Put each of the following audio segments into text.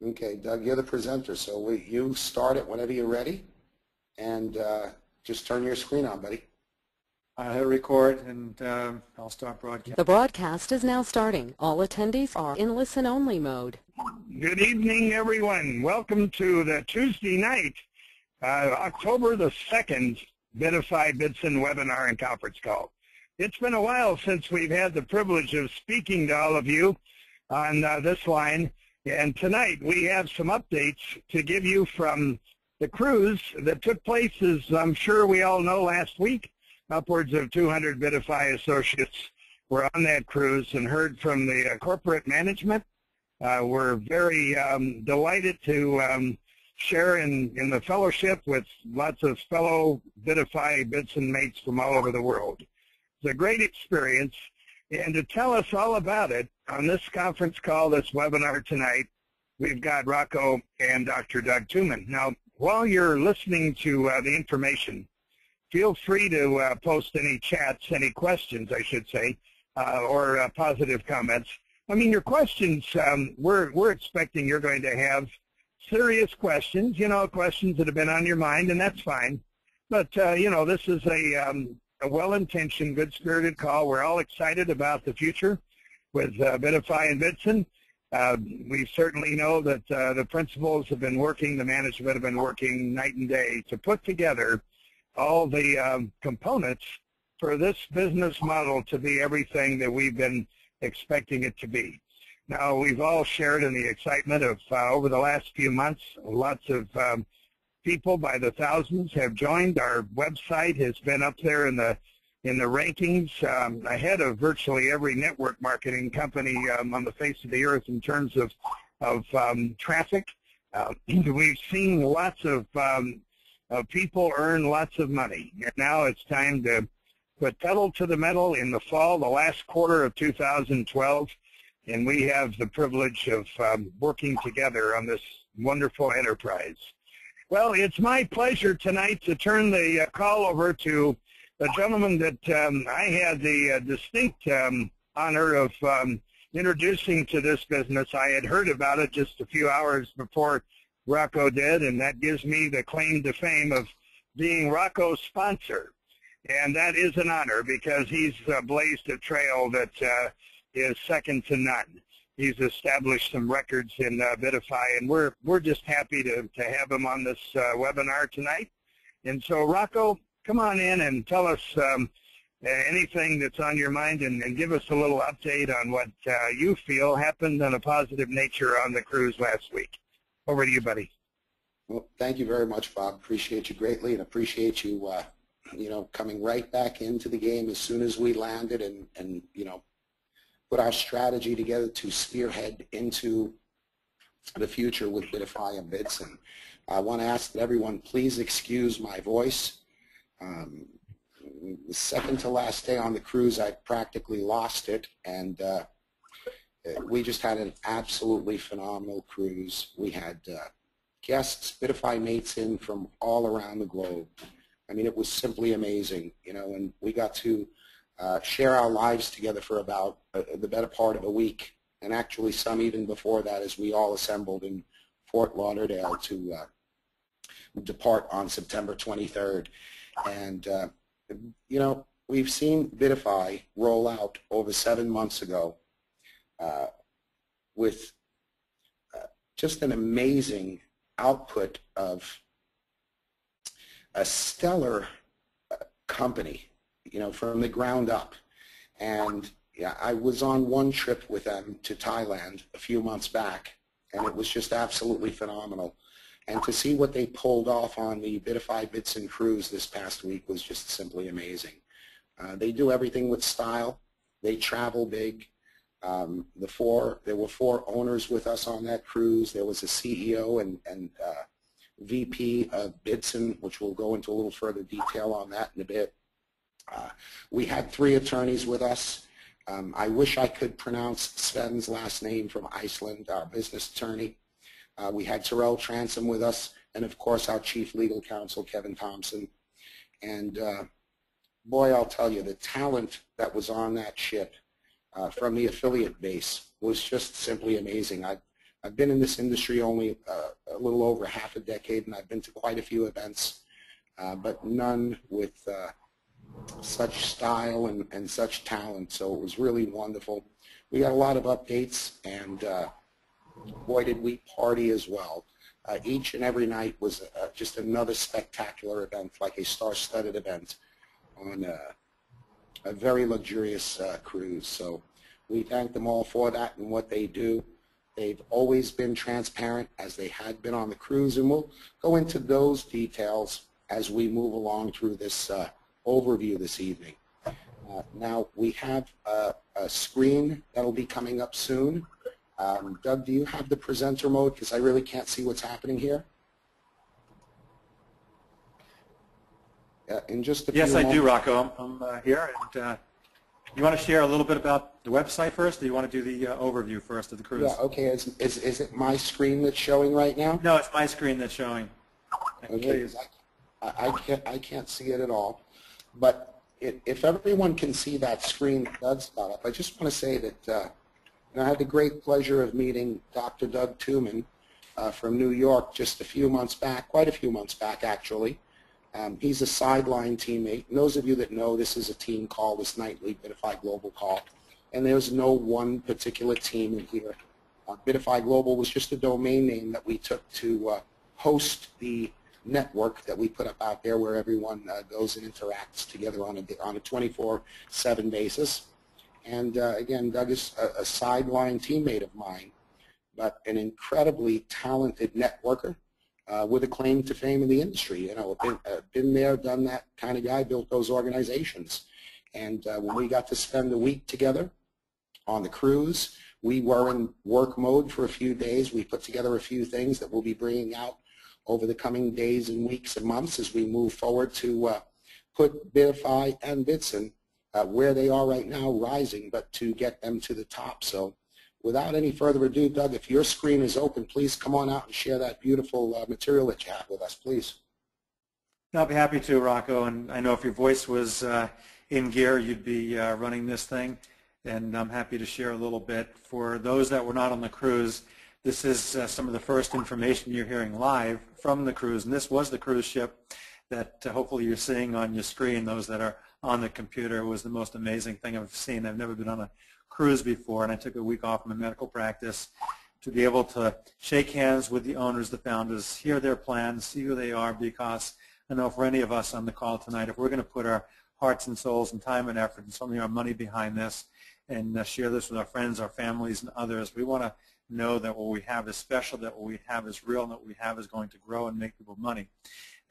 Okay, Doug, you're the presenter, so you start it whenever you're ready, and just turn your screen on, buddy. I hit record, and I'll start broadcasting. The broadcast is now starting. All attendees are in listen-only mode. Good evening, everyone. Welcome to the Tuesday night, October the 2nd, Bidify Bidson webinar and conference call. It's been a while since we've had the privilege of speaking to all of you on this line, and tonight we have some updates to give you from the cruise that took place, as I'm sure we all know, last week. Upwards of 200 Bidify associates were on that cruise and heard from the corporate management. We're very delighted to share in the fellowship with lots of fellow Bidify Bidson mates from all over the world. It's a great experience, and to tell us all about it on this conference call, this webinar tonight, we've got Rocco and Dr. Doug Tuman. Now, while you're listening to the information, feel free to post any chats, any questions, I should say, or positive comments. I mean, your questions, we're expecting you're going to have serious questions, questions that have been on your mind, and that's fine. But, this is a well-intentioned, good-spirited call. We're all excited about the future with Bidify and Bidson. We certainly know that the principals have been working, the management have been working night and day to put together all the components for this business model to be everything that we've been expecting it to be. Now, we've all shared in the excitement of over the last few months, lots of people by the thousands have joined. Our website has been up there in the rankings ahead of virtually every network marketing company on the face of the earth in terms of traffic. We've seen lots of people earn lots of money. And now it's time to put pedal to the metal in the fall, the last quarter of 2012, and we have the privilege of working together on this wonderful enterprise. Well, it's my pleasure tonight to turn the call over to a gentleman that I had the distinct honor of introducing to this business. I had heard about it just a few hours before Rocco did, and that gives me the claim to fame of being Rocco's sponsor. And that is an honor because he's blazed a trail that is second to none. He's established some records in Bidify, and we're just happy to have him on this webinar tonight. And so, Rocco, come on in and tell us anything that's on your mind, and give us a little update on what you feel happened on a positive nature on the cruise last week. Over to you, buddy. Well, thank you very much, Bob. Appreciate you greatly, and appreciate you, coming right back into the game as soon as we landed, and put our strategy together to spearhead into the future with Bidify and Bidson. I want to ask that everyone please excuse my voice. The second to last day on the cruise, I practically lost it, and we just had an absolutely phenomenal cruise. We had guests, Bidify mates in from all around the globe. I mean, it was simply amazing, and we got to share our lives together for about the better part of a week, and actually some even before that, as we all assembled in Fort Lauderdale to depart on September 23rd. And, we've seen Bidify roll out over 7 months ago with just an amazing output of a stellar company, from the ground up. And yeah, I was on one trip with them to Thailand a few months back, and it was just absolutely phenomenal. And to see what they pulled off on the Bidify Bidson cruise this past week was just simply amazing. They do everything with style. They travel big. There were 4 owners with us on that cruise. There was a CEO and VP of Bidson, which we'll go into a little further detail on that in a bit. We had 3 attorneys with us. I wish I could pronounce Sven's last name from Iceland, our business attorney. We had Terrell Transom with us, and of course our chief legal counsel, Kevin Thompson. And boy, I'll tell you, the talent that was on that ship from the affiliate base was just simply amazing. I've been in this industry only a little over half a decade, and I've been to quite a few events, but none with such style and such talent. So it was really wonderful. We got a lot of updates, and boy, did we party as well. Each and every night was just another spectacular event, like a star-studded event on a very luxurious cruise. So we thank them all for that and what they do. They've always been transparent, as they had been on the cruise, and we'll go into those details as we move along through this overview this evening. Now, we have a screen that'll be coming up soon. Doug, do you have the presenter mode? Because I really can't see what's happening here. In just a few Yes, I moments. do, Rocco. I'm here. And you want to share a little bit about the website first, or do you want to do the overview first of the cruise? Yeah, okay. Is it my screen that's showing right now? No, it's my screen that's showing. Okay, I can't see it at all. But if everyone can see that screen that Doug's got up, I just want to say that I had the great pleasure of meeting Dr. Doug Tooman from New York just a few months back, quite a few months back actually. He's a sideline teammate. And those of you that know, this is a team call, this nightly Bidify Global call. And there's no one particular team in here. Bidify Global was just a domain name that we took to host the network that we put up out there where everyone goes and interacts together on a 24/7 basis. And again, Doug is a sideline teammate of mine, but an incredibly talented networker with a claim to fame in the industry. You know, been there, done that kind of guy, built those organizations. And when we got to spend a week together on the cruise, we were in work mode for a few days. We put together a few things that we'll be bringing out over the coming days and weeks and months as we move forward to put Bidify and Bitson where they are right now, rising, but to get them to the top. So without any further ado, Doug, if your screen is open, please come on out and share that beautiful material that you have with us, please. I'll be happy to, Rocco. And I know if your voice was in gear, you'd be running this thing. And I'm happy to share a little bit. For those that were not on the cruise, this is some of the first information you're hearing live from the cruise. And this was the cruise ship that hopefully you're seeing on your screen. Those that are on the computer was the most amazing thing I've seen. I've never been on a cruise before, and I took a week off from my medical practice to be able to shake hands with the owners, the founders, hear their plans, see who they are, because I know for any of us on the call tonight, if we're going to put our hearts and souls and time and effort and some of our money behind this and share this with our friends, our families, and others, we want to know that what we have is special, that what we have is real, and that what we have is going to grow and make people money.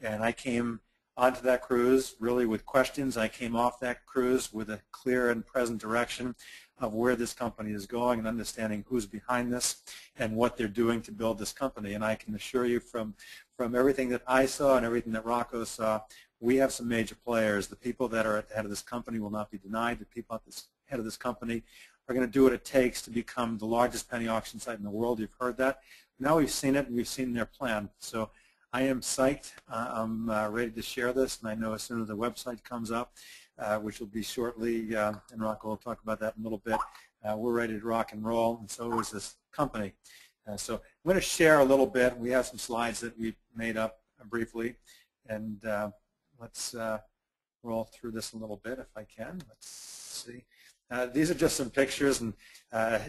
And I came onto that cruise really with questions. I came off that cruise with a clear and present direction of where this company is going and understanding who's behind this and what they're doing to build this company. And I can assure you from everything that I saw and everything that Rocco saw, we have some major players. The people that are at the head of this company will not be denied. The people at the head of this company are going to do what it takes to become the largest penny auction site in the world. You've heard that. Now we've seen it, and we've seen their plan. So I am psyched. I'm ready to share this, and I know as soon as the website comes up, which will be shortly, and Rocco will talk about that in a little bit, we're ready to rock and roll, and so is this company. So I'm going to share a little bit. We have some slides that we made up briefly, and let's roll through this a little bit if I can. Let's see. These are just some pictures, and I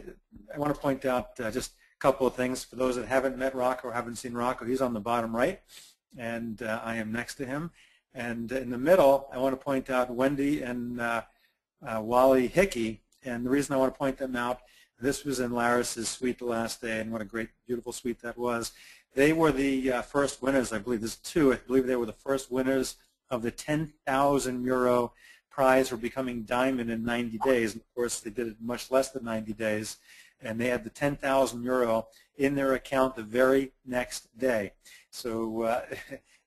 want to point out just a couple of things. For those that haven't met Rocco or haven't seen Rocco, he's on the bottom right, and I am next to him. And in the middle, I want to point out Wendy and Wally Hickey. And the reason I want to point them out, this was in Laris's suite the last day, and what a great, beautiful suite that was. They were the first winners, I believe. There's two. I believe they were the first winners of the 10,000 euro prize for becoming diamond in 90 days. And of course, they did it much less than 90 days. And they had the 10,000 euro in their account the very next day. So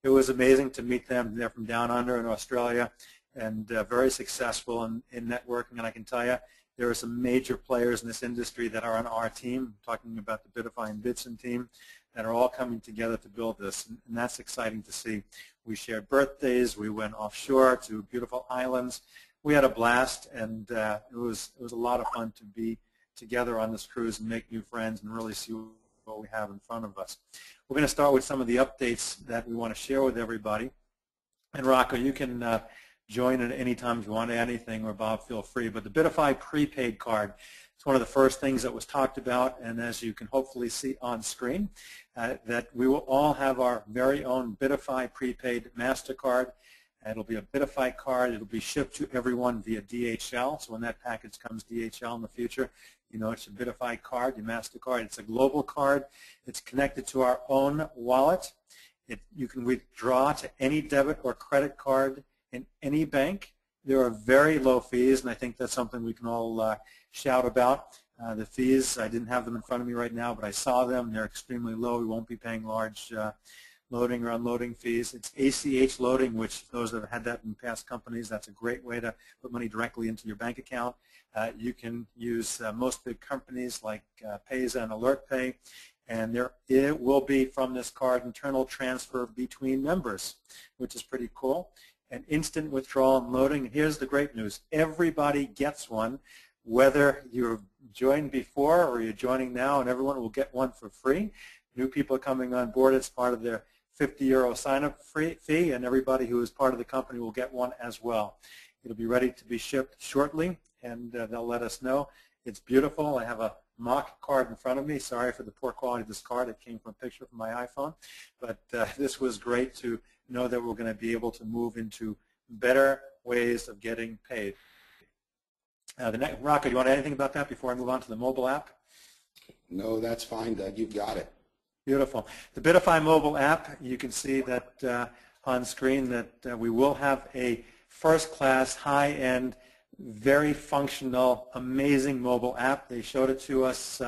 it was amazing to meet them. They're from down under in Australia, and very successful in networking. And I can tell you, there are some major players in this industry that are on our team, talking about the Bidify and Bitson team, that are all coming together to build this, and that's exciting to see. We shared birthdays. We went offshore to beautiful islands. We had a blast, and it was a lot of fun to be together on this cruise and make new friends and really see what we have in front of us. We're going to start with some of the updates that we want to share with everybody. And Rocco, you can join at any time if you want to add anything, or Bob, feel free. But the Bidify prepaid card, it's one of the first things that was talked about, and as you can hopefully see on screen, that we will all have our very own Bidify prepaid MasterCard. It'll be a Bidify card. It'll be shipped to everyone via DHL. So when that package comes DHL in the future, you know it's your Bidify card, your MasterCard. It's a global card. It's connected to our own wallet. You can withdraw to any debit or credit card in any bank. There are very low fees, and I think that's something we can all shout about. The fees, I didn't have them in front of me right now, but I saw them. They're extremely low. We won't be paying large loading or unloading fees. It's ACH loading, which those that have had that in past companies, that's a great way to put money directly into your bank account. You can use most big companies like Payza and AlertPay, and it will be from this card internal transfer between members, which is pretty cool. An instant withdrawal and loading. Here's the great news. Everybody gets one, whether you've joined before or you're joining now, and everyone will get one for free. New people coming on board, it's part of their €50 sign-up fee, and everybody who is part of the company will get one as well. It'll be ready to be shipped shortly, and they'll let us know. It's beautiful. I have a mock card in front of me. Sorry for the poor quality of this card. It came from a picture from my iPhone. But this was great to know that we're going to be able to move into better ways of getting paid. Rocco, do you want to add anything about that before I move on to the mobile app? No, that's fine, Doug. You've got it. Beautiful. The Bidify mobile app, you can see that on screen that we will have a first-class, high-end, very functional, amazing mobile app. They showed it to us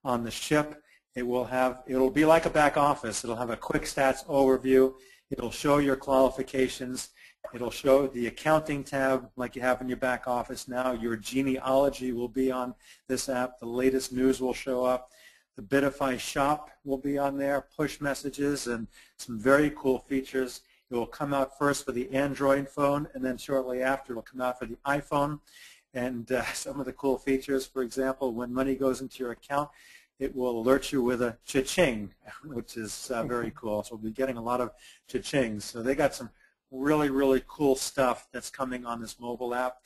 on the ship. It'll be like a back office. It'll have a quick stats overview. It'll show your qualifications. It'll show the accounting tab like you have in your back office now. Your genealogy will be on this app. The latest news will show up. The Bidify shop will be on there, push messages, and some very cool features. It will come out first for the Android phone, and then shortly after it will come out for the iPhone. And some of the cool features, for example, when money goes into your account, it will alert you with a cha-ching, which is very cool. So we'll be getting a lot of cha-chings. So they got some really, really cool stuff that's coming on this mobile app.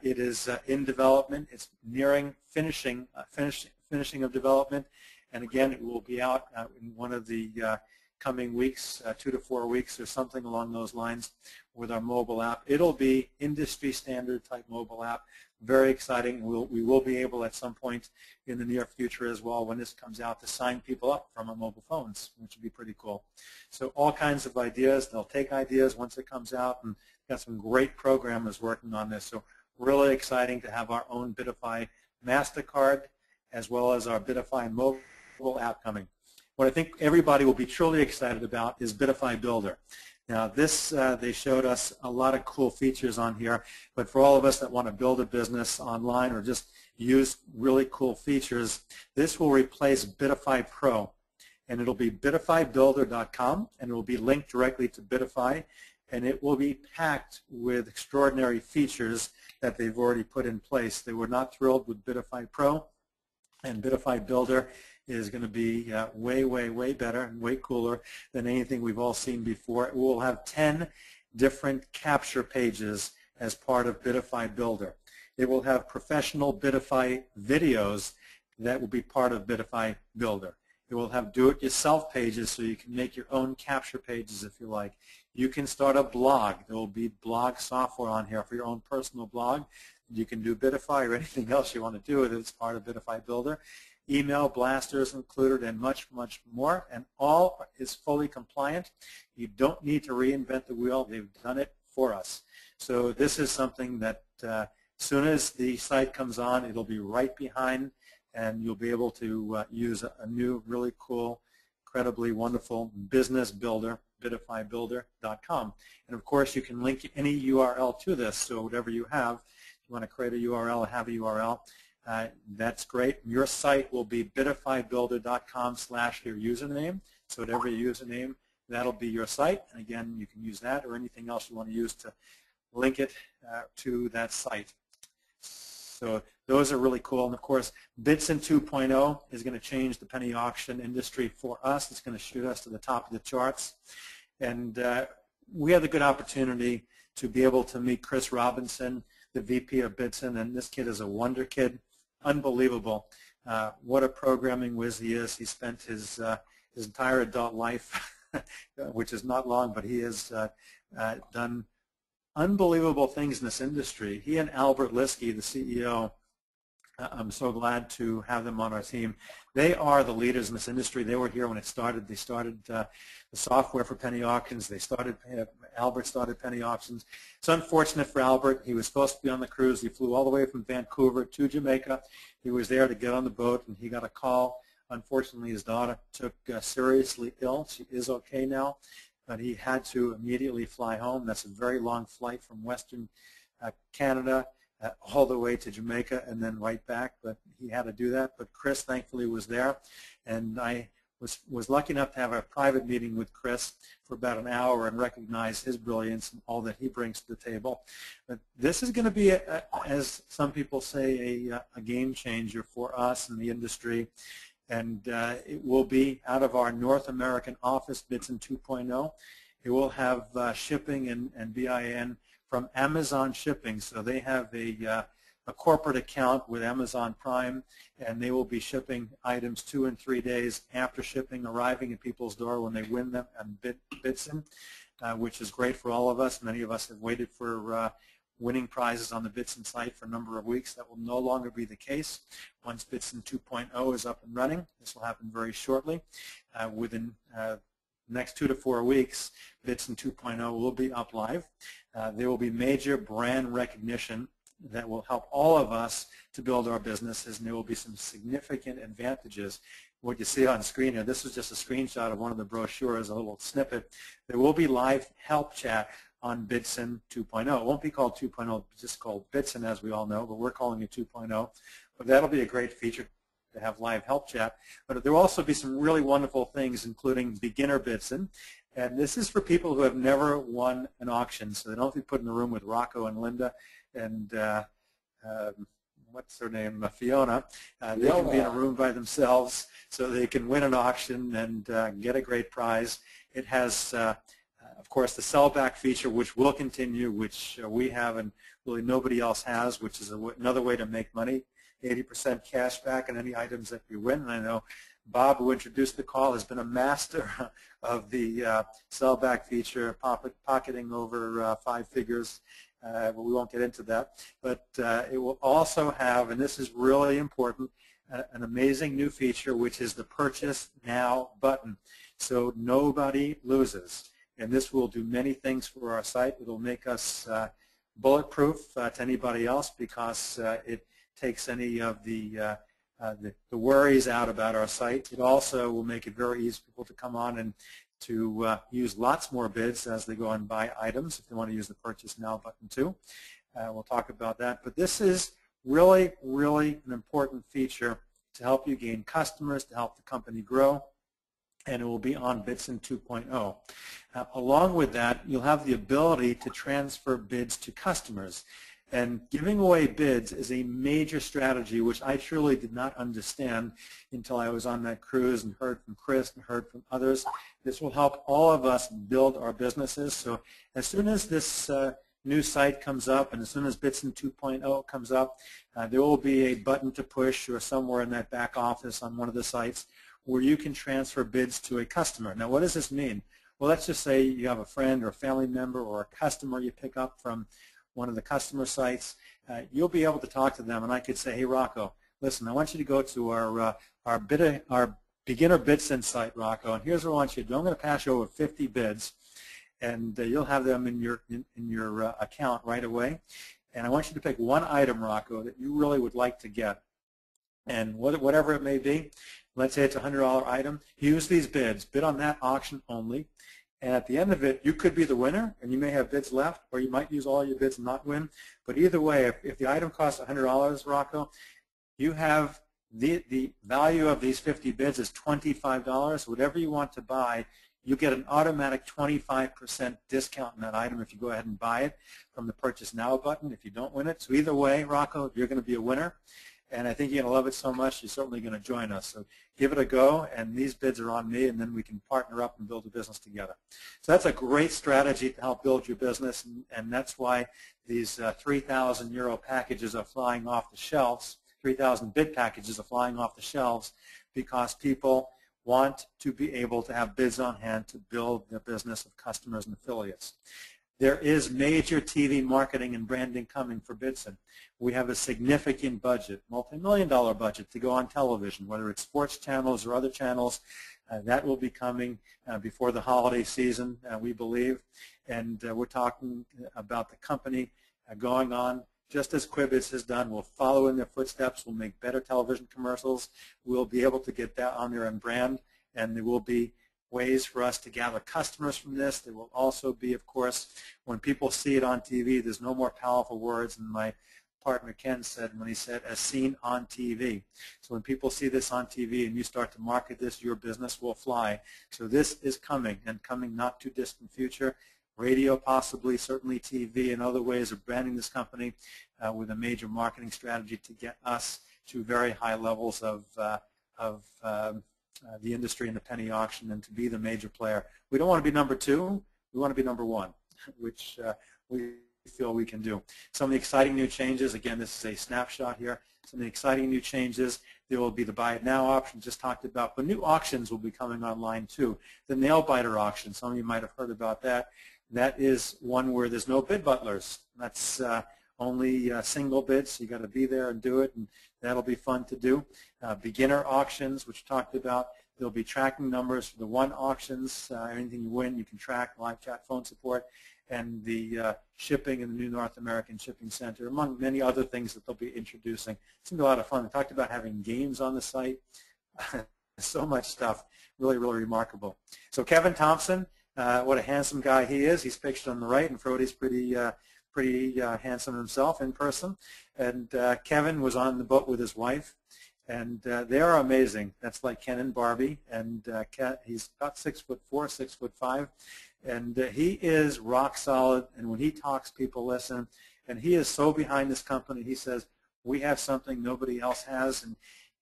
It is in development. It's nearing finishing of development. And again, it will be out in one of the coming weeks, 2 to 4 weeks or something along those lines with our mobile app. It'll be industry standard type mobile app. Very exciting. We will be able at some point in the near future as well, when this comes out, to sign people up from our mobile phones, which would be pretty cool. So all kinds of ideas. They'll take ideas once it comes out, and got some great programmers working on this. So really exciting to have our own Bidify MasterCard as well as our Bidify mobile app coming. What I think everybody will be truly excited about is Bidify Builder. Now this, they showed us a lot of cool features on here, but for all of us that want to build a business online or just use really cool features, this will replace Bidify Pro. And it'll be bidifybuilder.com, and it will be linked directly to Bidify, and it will be packed with extraordinary features that they've already put in place. They were not thrilled with Bidify Pro, and Bidify Builder is going to be way, way, way better and way cooler than anything we've all seen before. It will have 10 different capture pages as part of Bidify Builder. It will have professional Bidify videos that will be part of Bidify Builder. It will have do-it-yourself pages so you can make your own capture pages if you like. You can start a blog. There will be blog software on here for your own personal blog. You can do Bidify or anything else you want to do with it. It's part of Bidify Builder. Email blasters included, and much, much more. And all is fully compliant. You don't need to reinvent the wheel. They've done it for us. So this is something that as soon as the site comes on, it'll be right behind, and you'll be able to use a new, really cool, incredibly wonderful business builder, bidifybuilder.com. And of course, you can link any URL to this. So whatever you have, if you want to create a URL or have a URL, that's great. Your site will be bidifybuilder.com/your username. So whatever your username, that'll be your site. And again, you can use that or anything else you want to use to link it to that site. So those are really cool. And of course, Bitsin 2.0 is going to change the penny auction industry for us. It's going to shoot us to the top of the charts. And we had the good opportunity to be able to meet Chris Robinson, the VP of Bitsin, and this kid is a wonder kid, unbelievable. What a programming whiz he is. He spent his entire adult life, which is not long, but he has done unbelievable things in this industry. He and Albert Liskey, the CEO, I'm so glad to have them on our team. They are the leaders in this industry. They were here when it started. They started the software for penny auctions. Albert started penny auctions. It's unfortunate for Albert. He was supposed to be on the cruise. He flew all the way from Vancouver to Jamaica. He was there to get on the boat, and he got a call. Unfortunately, his daughter took seriously ill. She is okay now, but he had to immediately fly home. That's a very long flight from Western Canada all the way to Jamaica and then right back, but he had to do that. But Chris, thankfully, was there, and I was lucky enough to have a private meeting with Chris for about an hour and recognize his brilliance and all that he brings to the table. But this is going to be, as some people say, a game changer for us in the industry, and it will be out of our North American office, Bitsin 2.0. It will have shipping and BIN from Amazon Shipping, so they have a corporate account with Amazon Prime, and they will be shipping items 2 and 3 days after shipping, arriving at people's door when they win them on Bitsin, which is great for all of us. Many of us have waited for winning prizes on the Bitsin site for a number of weeks. That will no longer be the case once Bitsin 2.0 is up and running. This will happen very shortly. Within next 2 to 4 weeks, Bitsin 2.0 will be up live. There will be major brand recognition that will help all of us to build our businesses, and there will be some significant advantages. What you see on screen here, this is just a screenshot of one of the brochures, a little snippet. There will be live help chat on Bitsin 2.0. It won't be called 2.0, it's just called Bitsin, as we all know, but we're calling it 2.0. But that'll be a great feature to have live help chat. But there will also be some really wonderful things, including beginner Bitsin. And this is for people who have never won an auction, so they don't have to be put in the room with Rocco and Linda and what's her name, Fiona. They can be in a room by themselves so they can win an auction and get a great prize. It has, of course, the sellback feature, which will continue, which we have and really nobody else has, which is another way to make money. 80% cash back on any items that you win. And I know Bob, who introduced the call, has been a master of the sellback feature, pocketing over 5 figures. But we won't get into that. But it will also have, and this is really important, an amazing new feature, which is the Purchase Now button. So nobody loses. And this will do many things for our site. It will make us bulletproof to anybody else because it takes any of the worries out about our site. It also will make it very easy for people to come on and to use lots more bids as they go and buy items if they want to use the Purchase Now button too. We'll talk about that. But this is really, really an important feature to help you gain customers, to help the company grow, and it will be on Bitsin 2.0. Along with that, you'll have the ability to transfer bids to customers. And giving away bids is a major strategy which I truly did not understand until I was on that cruise and heard from Chris and heard from others. This will help all of us build our businesses. So as soon as this new site comes up and as soon as Bitsin 2.0 comes up, there will be a button to push or somewhere in that back office on one of the sites where you can transfer bids to a customer. Now, what does this mean? Well, let's just say you have a friend or a family member or a customer you pick up from one of the customer sites. You'll be able to talk to them, and I could say, hey, Rocco, listen, I want you to go to our beginner Bitsin site, Rocco, and here's what I want you to do. I'm going to pass you over 50 bids, and you'll have them in your account right away. And I want you to pick one item, Rocco, that you really would like to get. And whatever it may be, let's say it's a $100 item, use these bids, bid on that auction only. And at the end of it, you could be the winner, and you may have bids left, or you might use all your bids and not win. But either way, if the item costs $100, Rocco, you have the value of these 50 bids is $25. Whatever you want to buy, you get an automatic 25% discount on that item if you go ahead and buy it from the Purchase Now button if you don't win it. So either way, Rocco, you're going to be a winner. And I think you're going to love it so much, you're certainly going to join us. So give it a go, and these bids are on me, and then we can partner up and build a business together. So that's a great strategy to help build your business, and that's why these 3,000 euro packages are flying off the shelves, 3,000 bid packages are flying off the shelves, because people want to be able to have bids on hand to build their business of customers and affiliates. There is major TV marketing and branding coming for Bidson. We have a significant budget, multi-million-dollar budget, to go on television, whether it's sports channels or other channels. That will be coming before the holiday season, we believe. And we're talking about the company going on just as Quibbits has done. We'll follow in their footsteps. We'll make better television commercials. We'll be able to get that on there and brand, and there will be ways for us to gather customers from this. There will also be, of course, when people see it on TV, there's no more powerful words than my partner Ken said when he said, as seen on TV. So when people see this on TV and you start to market this, your business will fly. So this is coming, and coming not too distant future. Radio possibly, certainly TV, and other ways of branding this company with a major marketing strategy to get us to very high levels of the industry and the penny auction, and to be the major player. We don't want to be number 2. We want to be number 1, which we feel we can do. Some of the exciting new changes, again, this is a snapshot here. Some of the exciting new changes, there will be the buy it now option just talked about, but new auctions will be coming online too. The nail biter auction, some of you might have heard about that. That is one where there's no bid butlers. That's only single bids, so you got to be there and do it, and that'll be fun to do. Beginner auctions, which talked about, there'll be tracking numbers for the 1 auctions. Anything you win, you can track, live chat, phone support, and the shipping in the new North American Shipping Center, among many other things that they'll be introducing. It's going to be a lot of fun. They talked about having games on the site. So much stuff. Really, really remarkable. So Kevin Thompson, what a handsome guy he is. He's pictured on the right, and Frody's pretty handsome himself in person. And Kevin was on the boat with his wife, and they are amazing. That's like Ken and Barbie, and he's about 6'4", 6'5", and he is rock solid, and when he talks, people listen, and he is so behind this company. He says, we have something nobody else has, and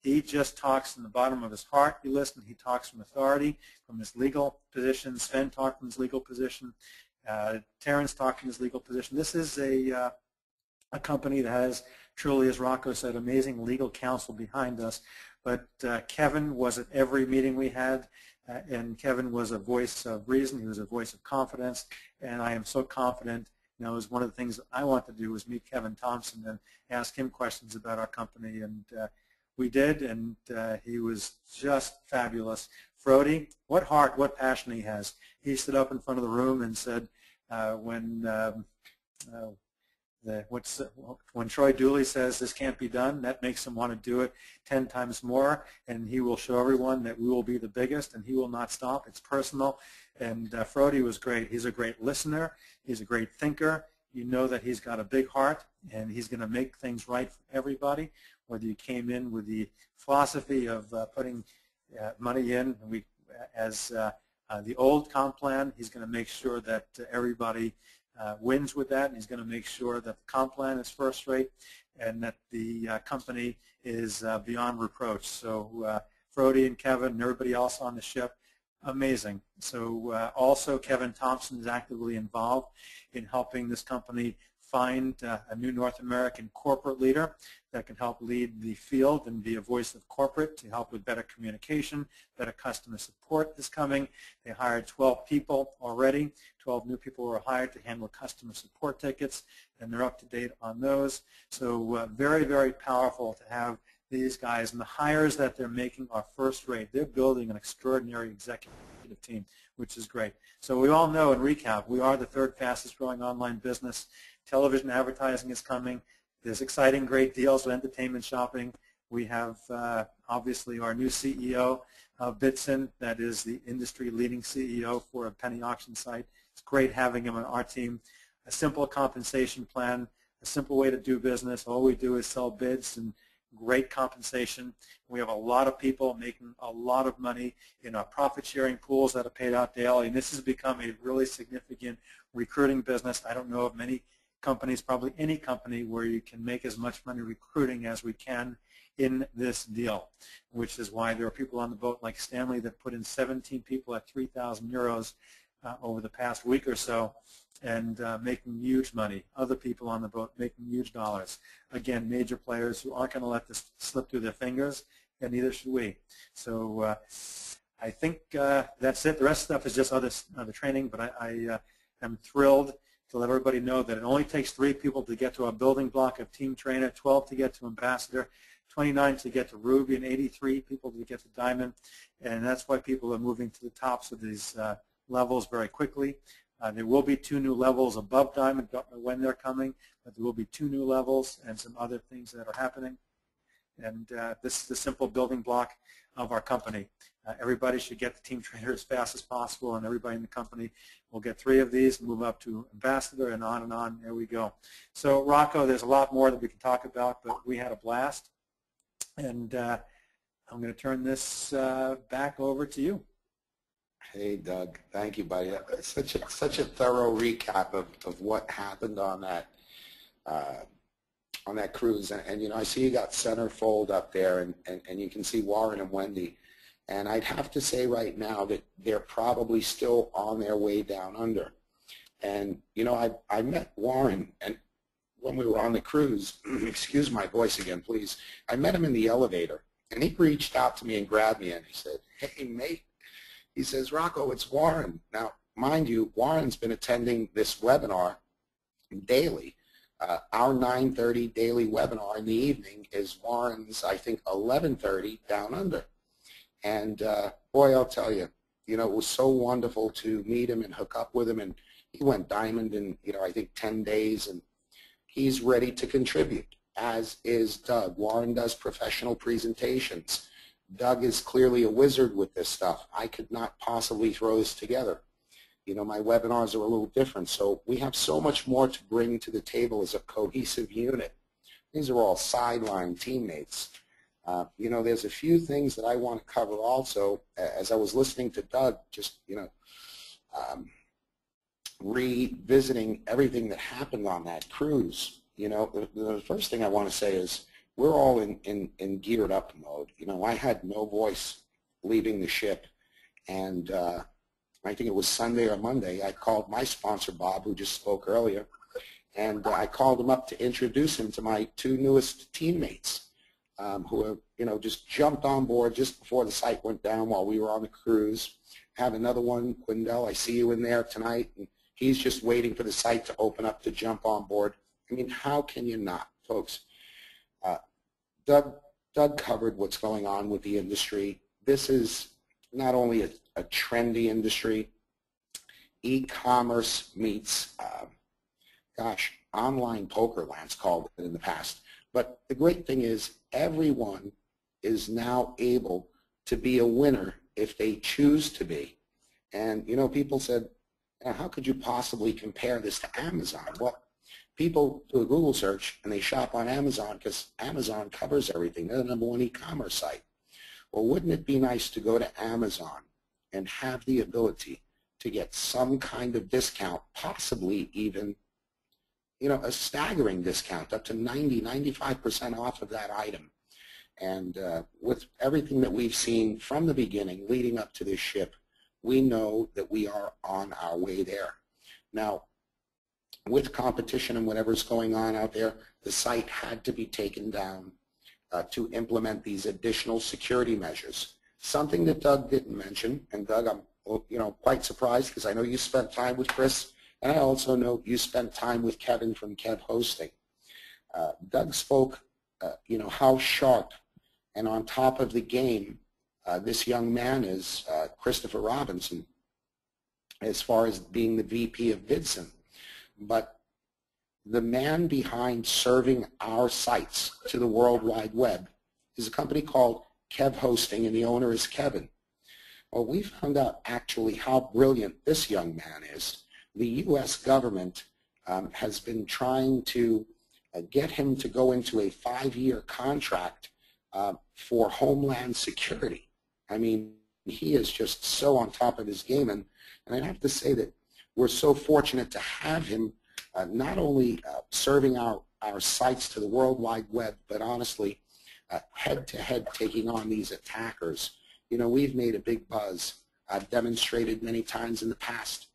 he just talks from the bottom of his heart. You listen, he talks from authority, from his legal position. Sven talked from his legal position. Terrence talked from his legal position. This is a company that has truly, as Rocco said, amazing legal counsel behind us. But Kevin was at every meeting we had, and Kevin was a voice of reason. He was a voice of confidence, and I am so confident. You know, it was one of the things that I want to do was meet Kevin Thompson and ask him questions about our company, and we did, and he was just fabulous. Frody, what heart, what passion he has. He stood up in front of the room and said, when Troy Dooley says this can't be done, that makes him want to do it 10 times more, and he will show everyone that we will be the biggest, and he will not stop. It's personal, and Frody was great. He's a great listener. He's a great thinker. You know that he's got a big heart, and he's going to make things right for everybody, whether you came in with the philosophy of putting money in. As the old comp plan, he's going to make sure that everybody wins with that, and he's going to make sure that the comp plan is first rate and that the company is beyond reproach. So Frody and Kevin and everybody else on the ship, amazing. So also Kevin Thompson is actively involved in helping this company find a new North American corporate leader that can help lead the field and be a voice of corporate to help with better communication, better customer support is coming. They hired 12 people already. 12 new people were hired to handle customer support tickets, and they're up to date on those. So very, very powerful to have these guys, and the hires that they're making are first rate. They're building an extraordinary executive team, which is great. So we all know, in recap, we are the 3rd fastest growing online business. Television advertising is coming. There's exciting, great deals with entertainment shopping. We have, obviously, our new CEO of Bidson, that is the industry-leading CEO for a penny auction site. It's great having him on our team. A simple compensation plan, a simple way to do business. All we do is sell bids, and great compensation. We have a lot of people making a lot of money in our profit-sharing pools that are paid out daily, and this has become a really significant recruiting business. I don't know of many companies, probably any company, where you can make as much money recruiting as we can in this deal, which is why there are people on the boat like Stanley that put in 17 people at 3,000 euros over the past week or so, and making huge money. Other people on the boat making huge dollars. Again, major players who aren't going to let this slip through their fingers, and neither should we. So I think that's it. The rest of the stuff is just other training, but I am thrilled to let everybody know that it only takes 3 people to get to a building block of team trainer, 12 to get to ambassador, 29 to get to Ruby, and 83 people to get to Diamond. And that's why people are moving to the tops of these levels very quickly. There will be 2 new levels above Diamond. Don't know when they're coming, but there will be 2 new levels and some other things that are happening. And this is the simple building block of our company. Everybody should get the team trainer as fast as possible, and everybody in the company will get 3 of these, move up to ambassador, and on and on. There we go. So, Rocco, there's a lot more that we can talk about, but we had a blast. And I'm going to turn this back over to you. Hey, Doug. Thank you, buddy. Such a thorough recap of what happened on that cruise. And you know, I see you got centerfold up there, and you can see Warren and Wendy. And I'd have to say right now that they're probably still on their way down under. And you know, I met Warren, and when we were on the cruise, excuse my voice again, please. I met him in the elevator, and he reached out to me and grabbed me, and he said, "Hey, mate." He says, "Rocco, it's Warren." Now, mind you, Warren's been attending this webinar daily. Our 9:30 daily webinar in the evening is Warren's, I think, 11:30 down under. And boy, I'll tell you, you know, it was so wonderful to meet him and hook up with him. And he went Diamond in, you know, I think 10 days, and he's ready to contribute, as is Doug. Warren does professional presentations. Doug is clearly a wizard with this stuff. I could not possibly throw this together. You know, my webinars are a little different, so we have so much more to bring to the table as a cohesive unit. These are all sideline teammates. You know, there's a few things that I want to cover also. As I was listening to Doug, just, you know, revisiting everything that happened on that cruise, you know, the first thing I want to say is, we're all in geared up mode. You know, I had no voice leaving the ship, and I think it was Sunday or Monday, I called my sponsor, Bob, who just spoke earlier, and I called him up to introduce him to my 2 newest teammates who have, you know, just jumped on board just before the site went down while we were on the cruise. Have another one, Quindell, I see you in there tonight, and he's just waiting for the site to open up to jump on board. I mean, how can you not, folks? Doug covered what's going on with the industry. This is not only a trendy industry. E-commerce meets, gosh, online poker, Lance called it in the past. But the great thing is everyone is now able to be a winner if they choose to be. And, you know, people said, how could you possibly compare this to Amazon? Well, people do a Google search and they shop on Amazon because Amazon covers everything. They're the #1 e-commerce site. Well, wouldn't it be nice to go to Amazon and have the ability to get some kind of discount, possibly even, you know, a staggering discount, up to 90, 95% off of that item. And with everything that we've seen from the beginning leading up to this ship, we know that we are on our way there. Now, with competition and whatever's going on out there, the site had to be taken down to implement these additional security measures. Something that Doug didn't mention, and Doug, I'm, you know, quite surprised because I know you spent time with Chris, and I also know you spent time with Kevin from Kev Hosting. Doug spoke, you know, how sharp and on top of the game this young man is, Christopher Robinson, as far as being the VP of Bidson. But the man behind serving our sites to the World Wide Web is a company called Kev Hosting, and the owner is Kevin. Well, we found out actually how brilliant this young man is. The U.S. government has been trying to get him to go into a 5-year contract for Homeland Security. I mean, he is just so on top of his game, and I have to say that we're so fortunate to have him not only serving our sites to the World Wide Web, but honestly, head-to-head taking on these attackers. You know, we've made a big buzz. I've demonstrated many times in the past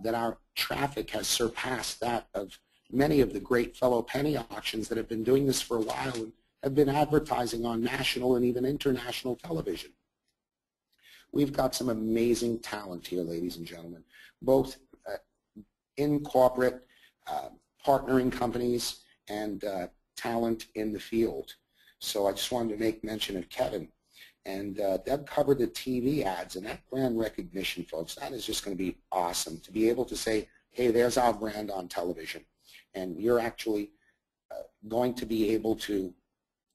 that our traffic has surpassed that of many of the great fellow penny auctions that have been doing this for a while and have been advertising on national and even international television. We've got some amazing talent here, ladies and gentlemen, both in corporate, partnering companies, and talent in the field. So I just wanted to make mention of Kevin. And Deb covered the TV ads, and that brand recognition, folks, that is just going to be awesome to be able to say, hey, there's our brand on television. And you're actually going to be able to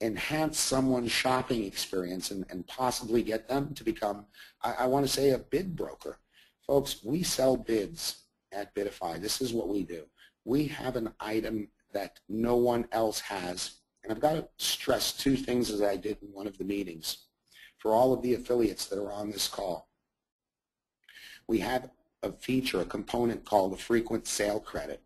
enhance someone's shopping experience and possibly get them to become, I want to say, a bid broker. Folks, we sell bids at Bidify. This is what we do. We have an item that no one else has. And I've got to stress 2 things as I did in one of the meetings for all of the affiliates that are on this call. We have a feature, a component called the frequent sale credit.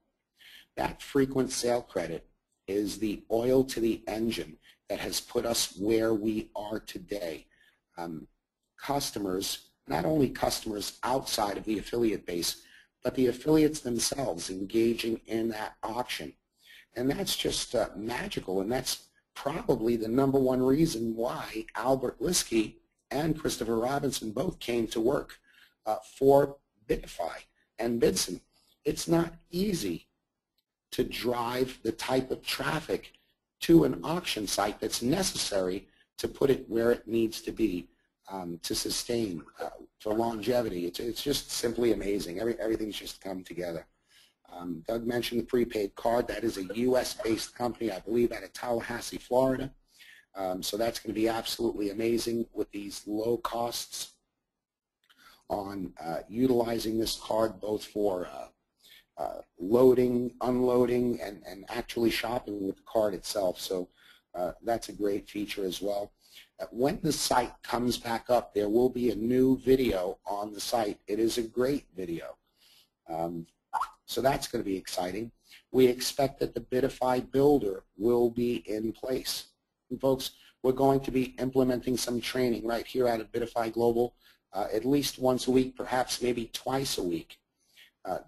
That frequent sale credit is the oil to the engine that has put us where we are today. Customers, not only customers outside of the affiliate base, but the affiliates themselves engaging in that auction. And that's just magical, and that's probably the #1 reason why Albert Liskey and Christopher Robinson both came to work for Bidify and Bidson. It's not easy to drive the type of traffic to an auction site that's necessary to put it where it needs to be to sustain for longevity. It's just simply amazing. Everything's just come together. Doug mentioned the prepaid card. That is a U.S.-based company, I believe, out of Tallahassee, Florida. So that's going to be absolutely amazing with these low costs on utilizing this card both for loading, unloading, and actually shopping with the card itself. So that's a great feature as well. When the site comes back up, there will be a new video on the site. It is a great video. So that's going to be exciting. We expect that the Bidify Builder will be in place. And folks, we're going to be implementing some training right here out of Bidify Global at least once a week, perhaps maybe twice a week.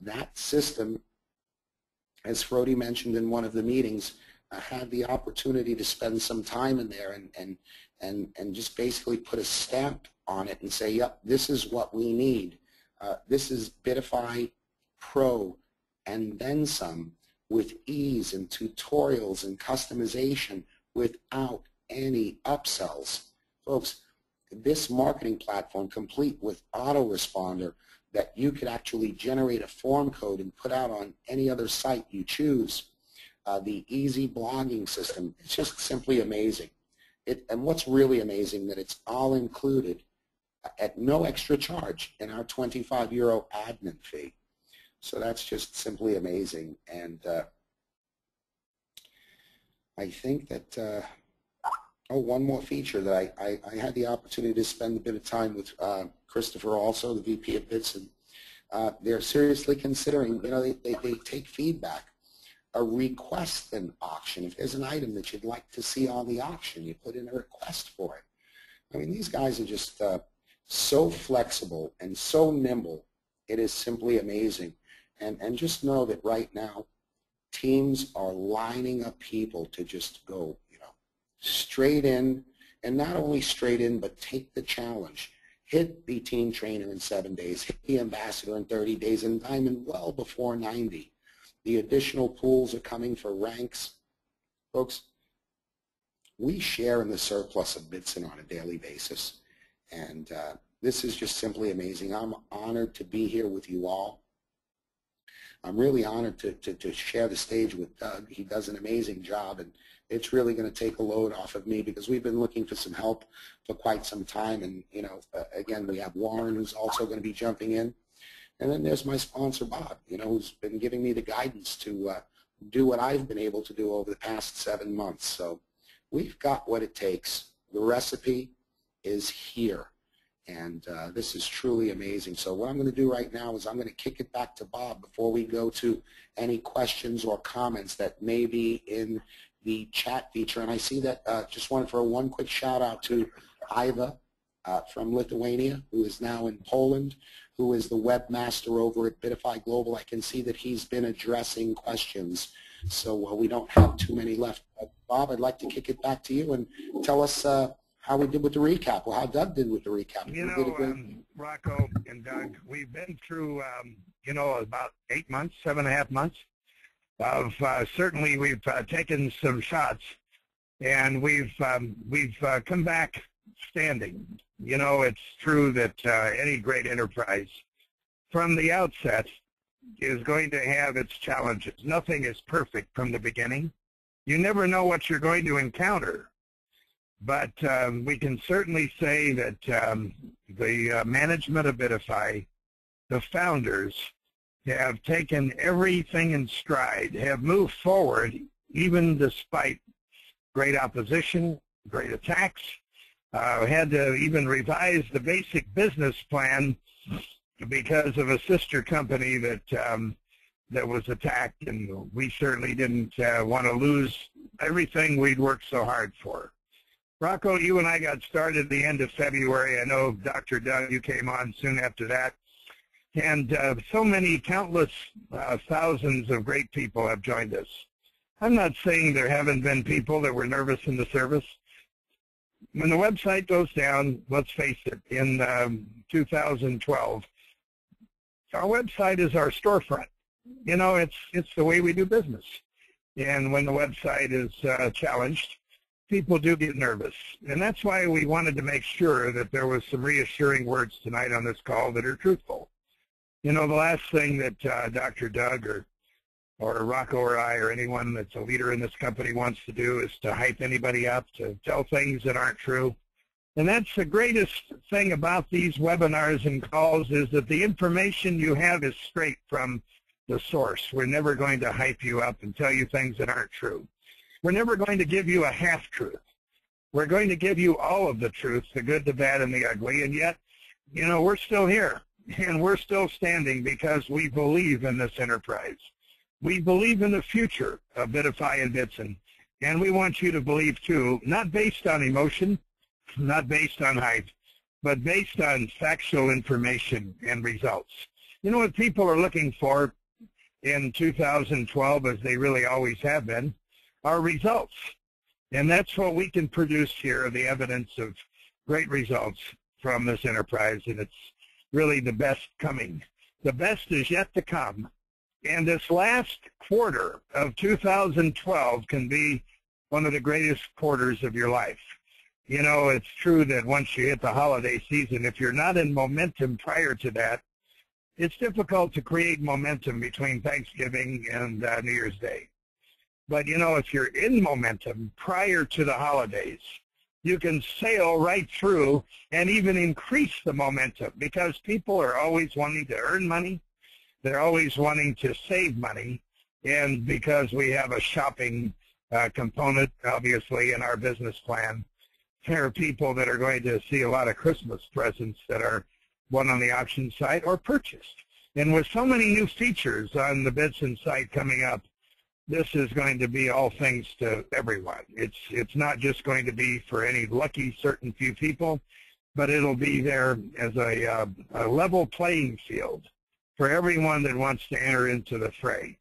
That system, as Frody mentioned in one of the meetings, had the opportunity to spend some time in there and just basically put a stamp on it and say, yep, this is what we need. This is Bidify Pro and then some, with ease and tutorials and customization without any upsells. Folks, this marketing platform, complete with autoresponder, that you could actually generate a form code and put out on any other site you choose, the easy blogging system, it's just simply amazing. And what's really amazing, that it's all included at no extra charge in our €25 admin fee. So that's just simply amazing. And I think that, one more feature that I had the opportunity to spend a bit of time with Christopher also, the VP of Bidson. They're seriously considering, they take feedback. A request an auction. If there's an item that you'd like to see on the auction, you put in a request for it. I mean, these guys are just so flexible and so nimble. It is simply amazing. And just know that right now, teams are lining up people to just go, straight in, and not only straight in, but take the challenge. Hit the team trainer in 7 days, hit the ambassador in 30 days, and diamond well before 90. The additional pools are coming for ranks. Folks, we share in the surplus of Bidson on a daily basis, and this is just simply amazing. I'm honored to be here with you all. I'm really honored to share the stage with Doug. He does an amazing job, and it's really going to take a load off of me because we've been looking for some help for quite some time. And, again, we have Warren, who's also going to be jumping in. And then there's my sponsor, Bob, who's been giving me the guidance to do what I've been able to do over the past 7 months. So we've got what it takes. The recipe is here. And this is truly amazing. So what I'm going to do right now is I'm going to kick it back to Bob before we go to any questions or comments that may be in the chat feature. And I see that just wanted for one quick shout out to Iva from Lithuania, who is now in Poland, who is the webmaster over at Bidify Global. I can see that he's been addressing questions. So we don't have too many left. Bob, I'd like to kick it back to you and tell us how we did with the recap, or how Doug did with the recap. You know, Rocco and Doug, we've been through, you know, about 8 months, 7.5 months of certainly we've taken some shots, and we've come back standing. You know, it's true that any great enterprise from the outset is going to have its challenges. Nothing is perfect from the beginning. You never know what you're going to encounter. But we can certainly say that the management of Bidify, the founders, have taken everything in stride, have moved forward even despite great opposition, great attacks, had to even revise the basic business plan because of a sister company that that was attacked, and we certainly didn't want to lose everything we'd worked so hard for. Rocco, you and I got started at the end of February. I know Dr. Doug, you came on soon after that. And so many countless thousands of great people have joined us. I'm not saying there haven't been people that were nervous in the service. When the website goes down, let's face it, in 2012, our website is our storefront. You know, it's the way we do business. And when the website is challenged, people do get nervous. And that's why we wanted to make sure that there was some reassuring words tonight on this call that are truthful. You know, the last thing that Dr. Doug or Rocco or I or anyone that's a leader in this company wants to do is to hype anybody up, to tell things that aren't true. And that's the greatest thing about these webinars and calls, is that the information you have is straight from the source. We're never going to hype you up and tell you things that aren't true. We're never going to give you a half-truth. We're going to give you all of the truth, the good, the bad, and the ugly. And yet, you know, we're still here, and we're still standing because we believe in this enterprise. We believe in the future of Bidify and Bitson, and we want you to believe too, not based on emotion, not based on hype, but based on factual information and results. You know what people are looking for in 2012, as they really always have been, are results. And that's what we can produce here, the evidence of great results from this enterprise, and it's really the best coming. The best is yet to come. And this last quarter of 2012 can be one of the greatest quarters of your life. You know, it's true that once you hit the holiday season, if you're not in momentum prior to that, it's difficult to create momentum between Thanksgiving and New Year's Day. But, you know, if you're in momentum prior to the holidays, you can sail right through and even increase the momentum, because people are always wanting to earn money. They're always wanting to save money. And because we have a shopping component, obviously, in our business plan, there are people that are going to see a lot of Christmas presents that are won on the auction site or purchased. And with so many new features on the Bitson site coming up, this is going to be all things to everyone. It's not just going to be for any lucky certain few people, but it'll be there as a level playing field for everyone that wants to enter into the fray.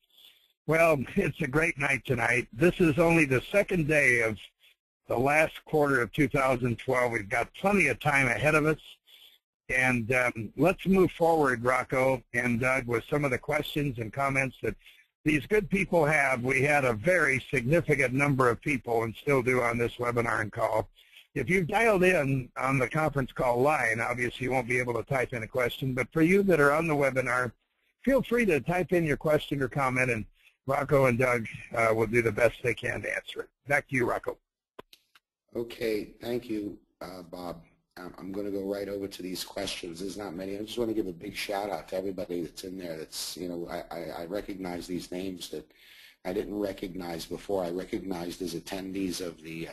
Well, it's a great night tonight. This is only the second day of the last quarter of 2012. We've got plenty of time ahead of us. And let's move forward, Rocco and Doug, with some of the questions and comments that these good people have. We had a very significant number of people, and still do, on this webinar and call. If you've dialed in on the conference call line, obviously you won't be able to type in a question, but for you that are on the webinar, feel free to type in your question or comment, and Rocco and Doug will do the best they can to answer it. Back to you, Rocco. Okay, thank you, Bob. I'm going to go right over to these questions. There's not many. I just want to give a big shout out to everybody that's in there. That's, you know, I recognize these names that I didn't recognize before. I recognized as attendees of the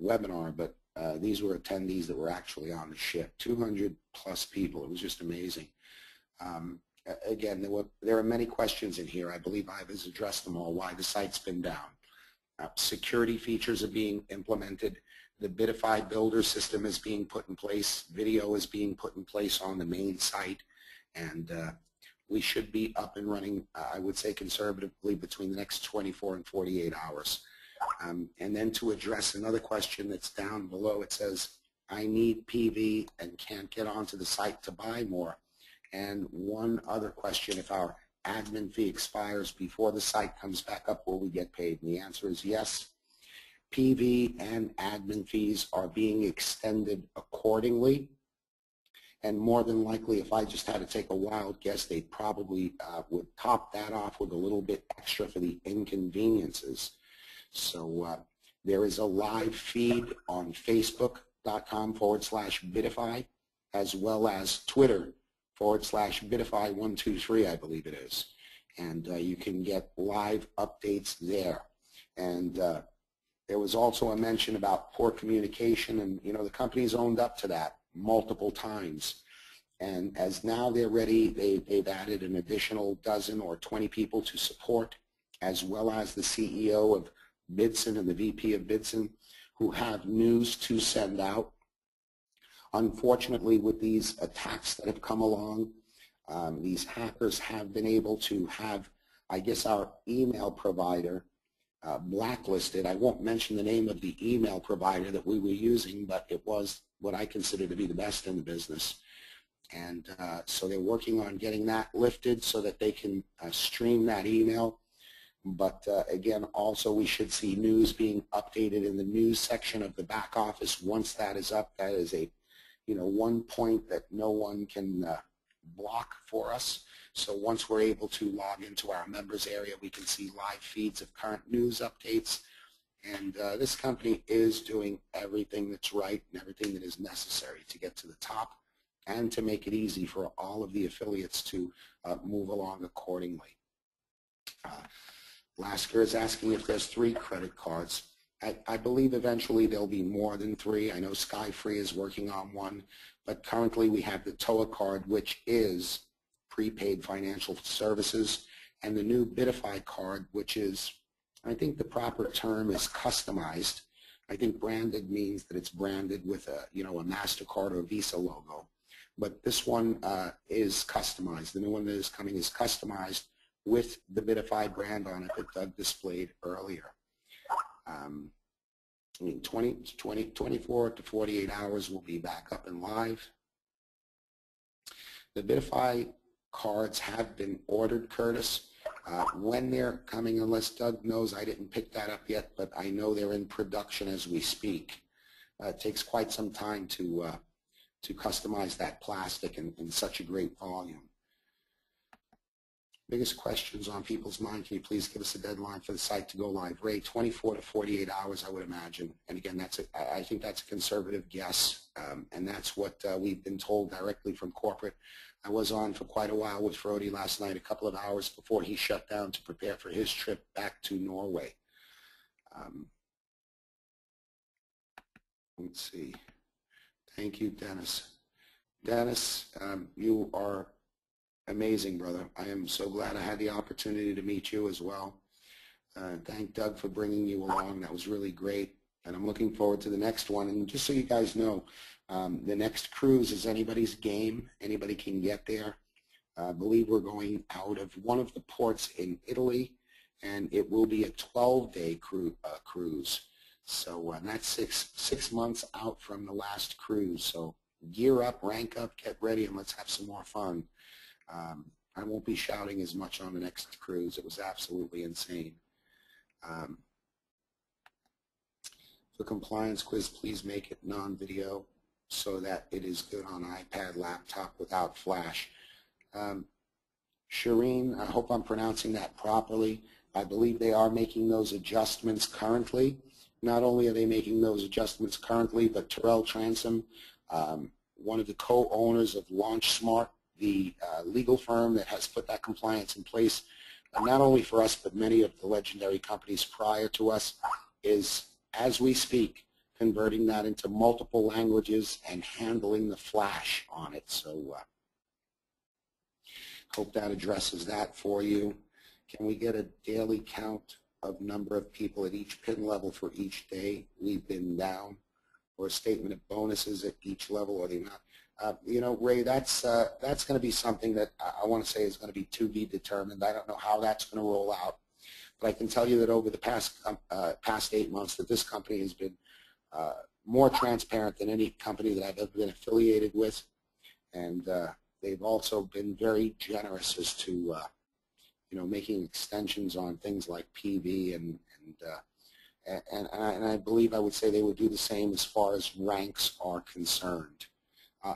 webinar, but these were attendees that were actually on the ship. 200 plus people. It was just amazing. Again, there are many questions in here. I believe I've addressed them all. Why the site's been down. Security features are being implemented. The Bidify builder system is being put in place. Video is being put in place on the main site, and we should be up and running, I would say conservatively, between the next 24 and 48 hours. And then to address another question that's down below, it says, I need PV and can't get onto the site to buy more. And one other question, if our admin fee expires before the site comes back up, will we get paid? And the answer is yes. PV and admin fees are being extended accordingly. And more than likely, if I just had to take a wild guess, they probably would top that off with a little bit extra for the inconveniences. So there is a live feed on Facebook.com/Bidify, as well as Twitter.com/Bidify123, I believe it is. And you can get live updates there. And there was also a mention about poor communication, and you know the company's owned up to that multiple times. And as now they're ready, they've added an additional dozen or 20 people to support, as well as the CEO of Bidson and the VP of Bidson, who have news to send out. Unfortunately, with these attacks that have come along, these hackers have been able to have, I guess, our email provider blacklisted. I won't mention the name of the email provider that we were using, but it was what I consider to be the best in the business. And so they're working on getting that lifted so that they can stream that email. But again, also we should see news being updated in the news section of the back office. Once that is up, that is a one point that no one can block for us. So once we're able to log into our members area, we can see live feeds of current news updates. And this company is doing everything that's right and everything that is necessary to get to the top and to make it easy for all of the affiliates to move along accordingly. Lasker is asking if there's 3 credit cards. I believe eventually there'll be more than 3. I know SkyFree is working on one, but currently we have the TOA card, which is prepaid financial services, and the new Bidify card, which is, I think the proper term is customized. I think branded means that it's branded with a MasterCard or Visa logo. But this one is customized. The new one that is coming is customized with the Bidify brand on it that Doug displayed earlier. 24 to 48 hours will be back up and live. The Bidify cards have been ordered, Curtis. When they're coming, unless Doug knows, I didn't pick that up yet, but I know they're in production as we speak. It takes quite some time to customize that plastic in such a great volume. Biggest questions on people's mind, can you please give us a deadline for the site to go live? Ray, 24 to 48 hours, I would imagine. And again, I think that's a conservative guess, and that's what we've been told directly from corporate. I was on for quite a while with Frody last night, a couple of hours before he shut down to prepare for his trip back to Norway. Let's see. Thank you, Dennis. Dennis, you are amazing, brother. I am so glad I had the opportunity to meet you as well. Thank Doug for bringing you along. That was really great. And I'm looking forward to the next one. And just so you guys know, the next cruise is anybody's game. Anybody can get there. I believe we're going out of one of the ports in Italy, and it will be a 12-day cruise. So that's six months out from the last cruise. So gear up, rank up, get ready, and let's have some more fun. I won't be shouting as much on the next cruise. It was absolutely insane. For compliance quiz, please make it non-video so that it is good on iPad, laptop without flash. Shireen, I hope I'm pronouncing that properly. I believe they are making those adjustments currently. Not only are they making those adjustments currently, but Terrell Transom, one of the co-owners of LaunchSmart, the legal firm that has put that compliance in place, not only for us but many of the legendary companies prior to us, is, as we speak, converting that into multiple languages and handling the flash on it. So hope that addresses that for you. Can we get a daily count of number of people at each pin level for each day we've been down, or a statement of bonuses at each level or the amount? You know, Ray, that's going to be something that I want to say is going to be determined. I don't know how that's going to roll out, but I can tell you that over the past 8 months that this company has been more transparent than any company that I've ever been affiliated with, and they've also been very generous as to you know, making extensions on things like PV and I believe I would say they would do the same as far as ranks are concerned.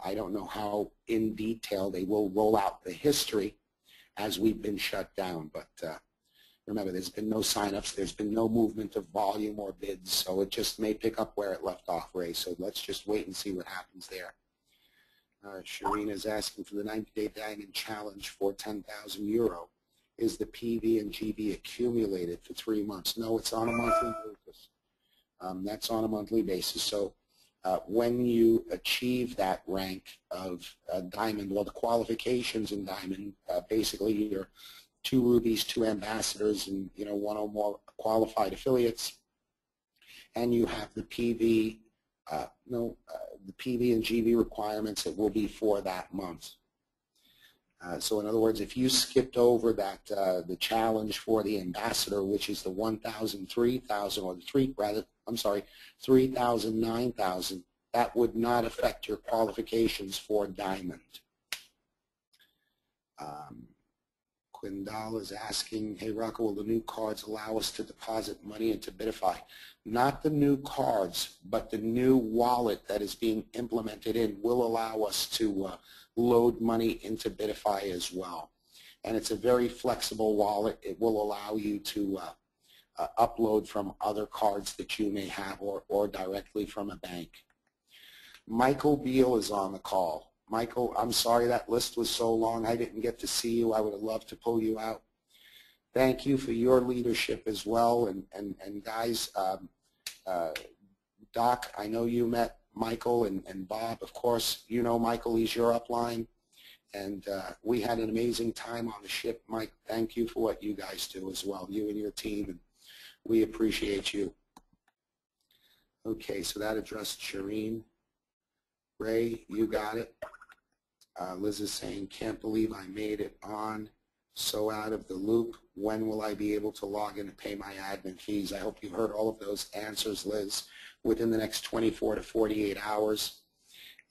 I don't know how in detail they will roll out the history as we've been shut down, but remember, there's been no sign-ups, there's been no movement of volume or bids, so it just may pick up where it left off, Ray. So let's just wait and see what happens there. Shireen is asking for the 90-day diamond challenge for 10,000 euro. Is the PV and GB accumulated for 3 months? No, it's on a monthly basis. That's on a monthly basis. So when you achieve that rank of diamond, well, the qualifications in diamond, basically you're 2 rubies, 2 ambassadors, and, you know, 1 or more qualified affiliates, and you have the PV, the PV and GB requirements that will be for that month. So in other words, if you skipped over that the challenge for the ambassador, which is the 1,000, 3,000, or the 3,000, 9,000, that would not affect your qualifications for diamond. Quindal is asking, hey Rocco, will the new cards allow us to deposit money into Bidify? Not the new cards, but the new wallet that is being implemented in will allow us to load money into Bidify as well. And it's a very flexible wallet. It will allow you to upload from other cards that you may have, or directly from a bank. Michael Beal is on the call. Michael, I'm sorry that list was so long. I didn't get to see you. I would have loved to pull you out. Thank you for your leadership as well. And guys, Doc, I know you met Michael, and Bob, of course, you know Michael, he's your upline. And we had an amazing time on the ship. Mike, thank you for what you guys do as well, you and your team, and we appreciate you. Okay, so that addressed Shireen. Ray, you got it. Liz is saying, can't believe I made it on, so out of the loop. When will I be able to log in and pay my admin fees? I hope you heard all of those answers, Liz, within the next 24 to 48 hours.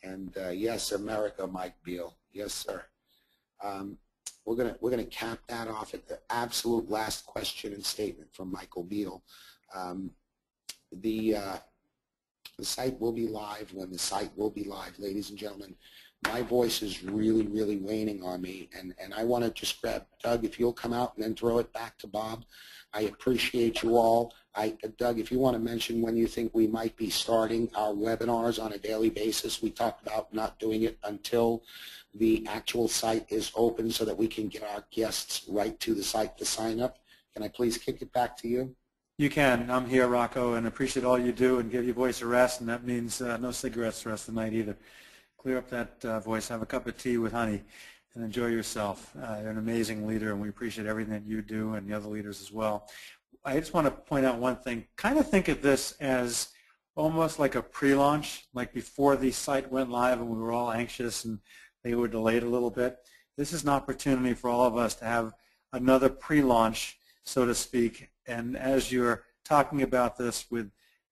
And yes, America, Mike Beal. Yes, sir. We're gonna cap that off at the absolute last question and statement from Michael Beal. The site will be live when the site will be live, ladies and gentlemen. My voice is really, really waning on me, and I want to just grab Doug, if you'll come out and then throw it back to Bob. I appreciate you all. Doug, if you want to mention when you think we might be starting our webinars on a daily basis. We talked about not doing it until the actual site is open so that we can get our guests right to the site to sign up. Can I please kick it back to you? You can. I'm here, Rocco, and appreciate all you do and give your voice a rest, and that means no cigarettes the rest of the night either. Clear up that voice, have a cup of tea with honey, and enjoy yourself. You're an amazing leader, and we appreciate everything that you do and the other leaders as well. I just want to point out one thing. Kind of think of this as almost like a pre-launch, like before the site went live and we were all anxious and they were delayed a little bit. This is an opportunity for all of us to have another pre-launch, so to speak, and as you're talking about this with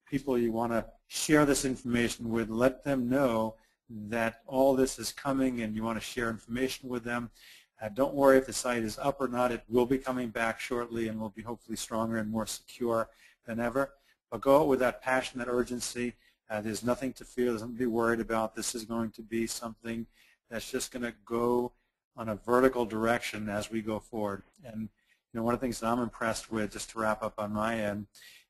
people you want to share this information with, let them know that all this is coming and you want to share information with them. Don't worry if the site is up or not. It will be coming back shortly and will be hopefully stronger and more secure than ever. But go out with that passion, that urgency. There's nothing to fear. There's nothing to be worried about. This is going to be something that's just going to go on a vertical direction as we go forward. And you know, one of the things that I'm impressed with, just to wrap up on my end,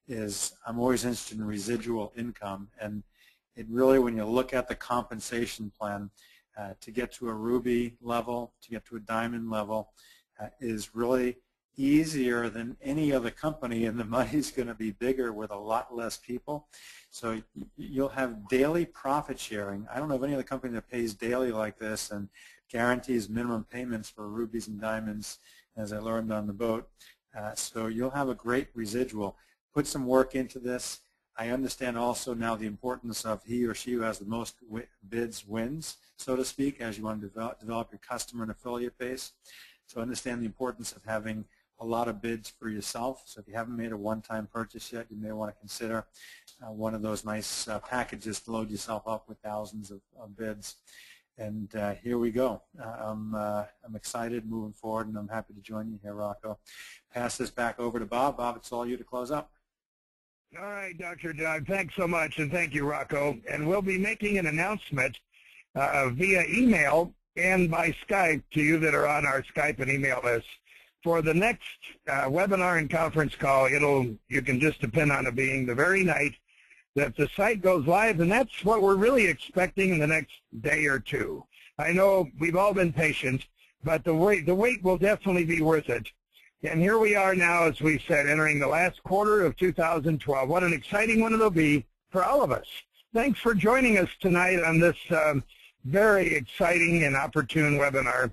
is I'm always interested in residual income. And it really, when you look at the compensation plan, to get to a ruby level, to get to a diamond level, is really easier than any other company, and the money's going to be bigger with a lot less people. So you'll have daily profit sharing. I don't know of any other company that pays daily like this and guarantees minimum payments for rubies and diamonds, as I learned on the boat. So you'll have a great residual. Put some work into this. I understand also now the importance of he or she who has the most bids wins, so to speak, as you want to develop your customer and affiliate base. So understand the importance of having a lot of bids for yourself. So if you haven't made a one-time purchase yet, you may want to consider one of those nice packages to load yourself up with thousands of bids. And here we go. I'm excited moving forward, and I'm happy to join you here, Rocco. Pass this back over to Bob. Bob, it's all you to close up. All right, Dr. Doug, thanks so much, and thank you, Rocco. And we'll be making an announcement via email and by Skype to you that are on our Skype and email list. For the next webinar and conference call, you can just depend on it being the very night that the site goes live, and that's what we're really expecting in the next day or two. I know we've all been patient, but the wait will definitely be worth it. And here we are now, as we said, entering the last quarter of 2012. What an exciting one it'll be for all of us. Thanks for joining us tonight on this very exciting and opportune webinar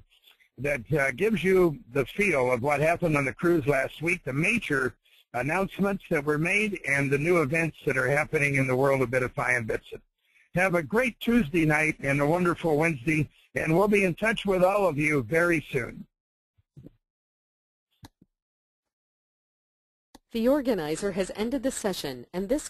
that gives you the feel of what happened on the cruise last week, the major announcements that were made, and the new events that are happening in the world of Bidify and Bitson. Have a great Tuesday night and a wonderful Wednesday, and we'll be in touch with all of you very soon. The organizer has ended the session, and this